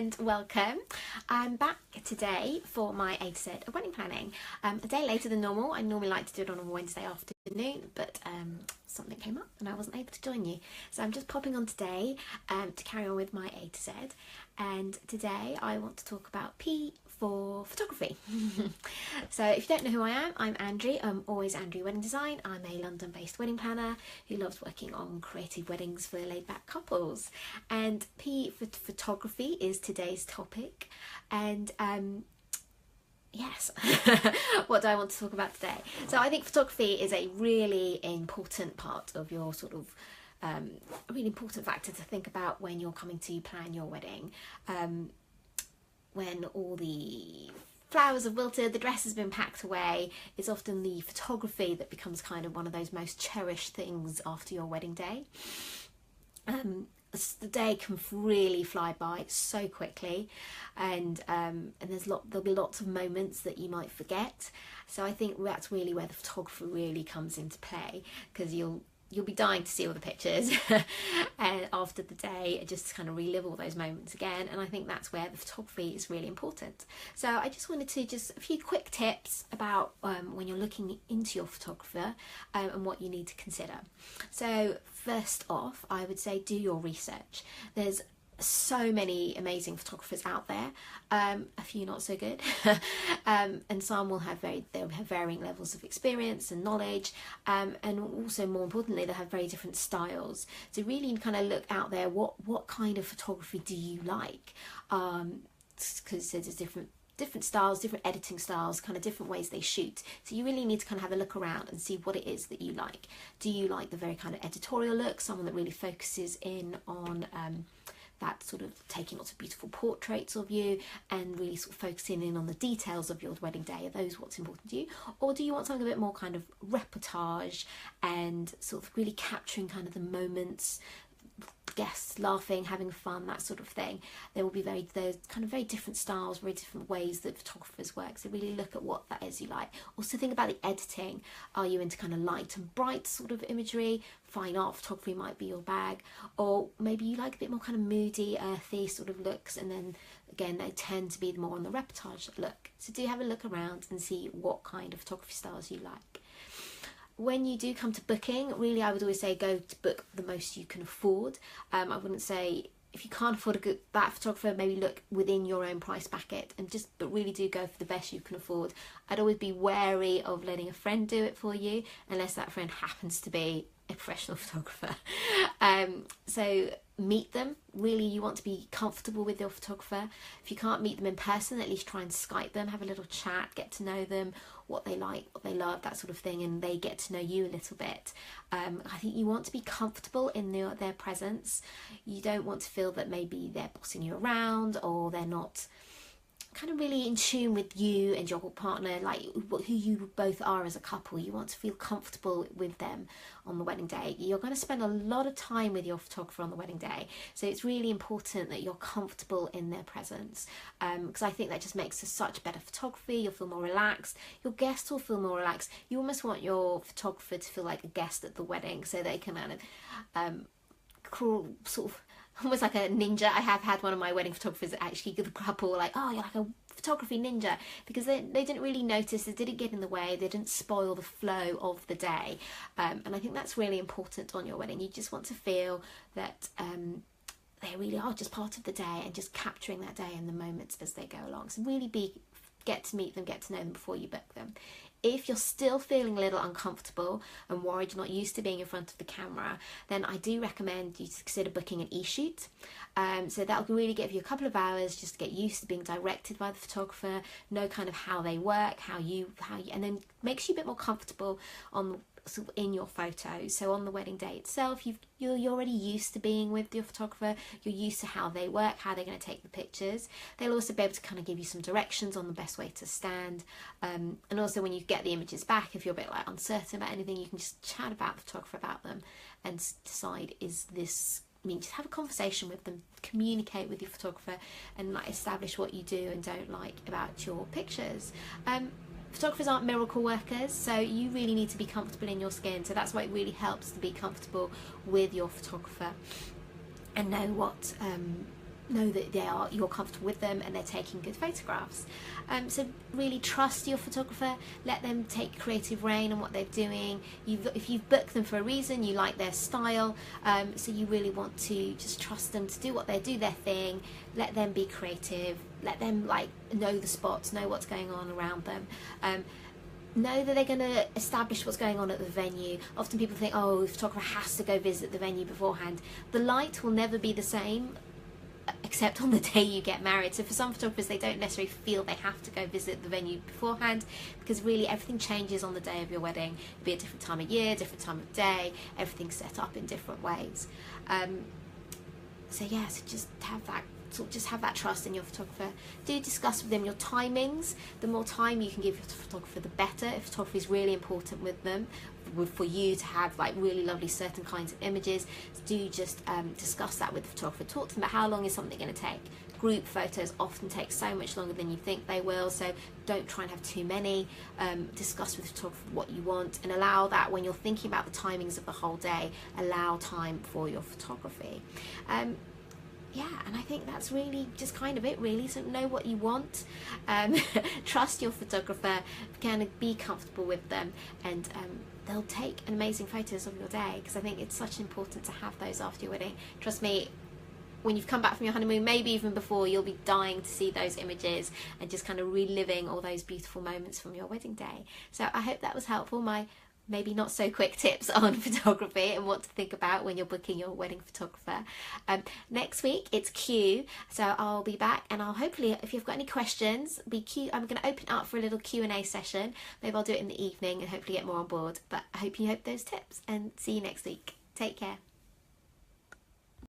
and welcome. I'm back today for my A to Z of wedding planning. A day later than normal. I normally like to do it on a Wednesday afternoon, but something came up and I wasn't able to join you. So I'm just popping on today to carry on with my A to Z. And today I want to talk about P for photography. So if you don't know who I am, I'm Andrew. I'm always Andrew Wedding Design. I'm a London-based wedding planner who loves working on creative weddings for laid-back couples. And P for photography is today's topic. And yes, what do I want to talk about today? So I think photography is a really important part of your sort of a really important factor to think about when you're coming to plan your wedding. When all the flowers have wilted, the dress has been packed away, it's often the photography that becomes kind of one of those most cherished things after your wedding day. The day can really fly by so quickly, and there'll be lots of moments that you might forget. So I think that's really where the photography really comes into play, because you'll be dying to see all the pictures and after the day, just to kind of relive all those moments again. And I think that's where the photography is really important. So I just wanted to a few quick tips about when you're looking into your photographer and what you need to consider. So first off, I would say do your research. There's so many amazing photographers out there, a few not so good, and some will have varying levels of experience and knowledge, and also more importantly they'll have very different styles. So really kind of look out there, what kind of photography do you like, because there's different styles, different editing styles, kind of different ways they shoot. So you really need to kind of have a look around and see what it is that you like. Do you like the very kind of editorial look, someone that really focuses in on that sort of taking lots of beautiful portraits of you and really sort of focusing in on the details of your wedding day? Are those what's important to you? Or do you want something a bit more kind of reportage and sort of really capturing kind of the moments, guests laughing, having fun, that sort of thing? There's kind of very different styles, very different ways that photographers work. So really look at what that is you like. Also think about the editing. Are you into kind of light and bright sort of imagery? Fine art photography might be your bag. Or maybe you like a bit more kind of moody, earthy sort of looks, and then again they tend to be more on the reportage look. So do have a look around and see what kind of photography styles you like. When you do come to booking, really I would always say go to book the most you can afford. I wouldn't say, if you can't afford that photographer, maybe look within your own price bracket, but really do go for the best you can afford. I'd always be wary of letting a friend do it for you, unless that friend happens to be a professional photographer. So meet them. Really, you want to be comfortable with your photographer. If you can't meet them in person, at least try and Skype them, have a little chat, get to know them, what they like, what they love, that sort of thing, and they get to know you a little bit. I think you want to be comfortable in their presence. You don't want to feel that maybe they're bossing you around, or they're not kind of really in tune with you and your partner, like who you both are as a couple. You want to feel comfortable with them on the wedding day. You're going to spend a lot of time with your photographer on the wedding day, so it's really important that you're comfortable in their presence, because I think that just makes such better photography. You'll feel more relaxed, your guests will feel more relaxed. You almost want your photographer to feel like a guest at the wedding, so they can kind of crawl, sort of almost like a ninja. I have had one of my wedding photographers actually, the couple were like, oh, you're like a photography ninja, because they didn't really notice, they didn't get in the way, they didn't spoil the flow of the day. And I think that's really important on your wedding. You just want to feel that they really are just part of the day and just capturing that day and the moments as they go along. So really get to meet them, get to know them before you book them. If you're still feeling a little uncomfortable and worried you're not used to being in front of the camera, then I do recommend you to consider booking an e-shoot. So that'll really give you a couple of hours just to get used to being directed by the photographer, know kind of how they work, and then makes you a bit more comfortable in your photos. So on the wedding day itself, you're already used to being with your photographer, you're used to how they work, how they're going to take the pictures. They'll also be able to kind of give you some directions on the best way to stand, and also when you get the images back, if you're a bit like uncertain about anything, you can just chat about the photographer about them and decide, just have a conversation with them, communicate with your photographer, and like establish what you do and don't like about your pictures. Photographers aren't miracle workers, so you really need to be comfortable in your skin. So that's why it really helps to be comfortable with your photographer and know what know that you're comfortable with them and they're taking good photographs. So really trust your photographer, let them take creative reign on what they're doing. If you've booked them for a reason, you like their style, so you really want to just trust them to do their thing, let them be creative, let them like know the spots, know what's going on around them. Know that they're going to establish what's going on at the venue. Often people think, oh, the photographer has to go visit the venue beforehand. The light will never be the same except on the day you get married. So for some photographers, they don't necessarily feel they have to go visit the venue beforehand, because really everything changes on the day of your wedding. It'll be a different time of year, different time of day, everything's set up in different ways. So yeah, so just have that trust in your photographer. Do discuss with them your timings. The more time you can give your photographer, the better. If photography is really important with them, for you to have like really lovely certain kinds of images, do just discuss that with the photographer. Talk to them about how long is something going to take. Group photos often take so much longer than you think they will, so don't try and have too many. Discuss with the photographer what you want, and allow that when you're thinking about the timings of the whole day, allow time for your photography. Yeah, and I think that's really just kind of it really. So know what you want, trust your photographer, kind of be comfortable with them, and they'll take amazing photos of your day, because I think it's such important to have those after your wedding. Trust me, when you've come back from your honeymoon, maybe even before, you'll be dying to see those images and just kind of reliving all those beautiful moments from your wedding day. So I hope that was helpful, my maybe not so quick tips on photography and what to think about when you're booking your wedding photographer. Next week it's Q, so I'll be back, and I'll hopefully, if you've got any questions, I'm going to open up for a little Q&A session. Maybe I'll do it in the evening and hopefully get more on board. But I hope you hope those tips, and see you next week. Take care.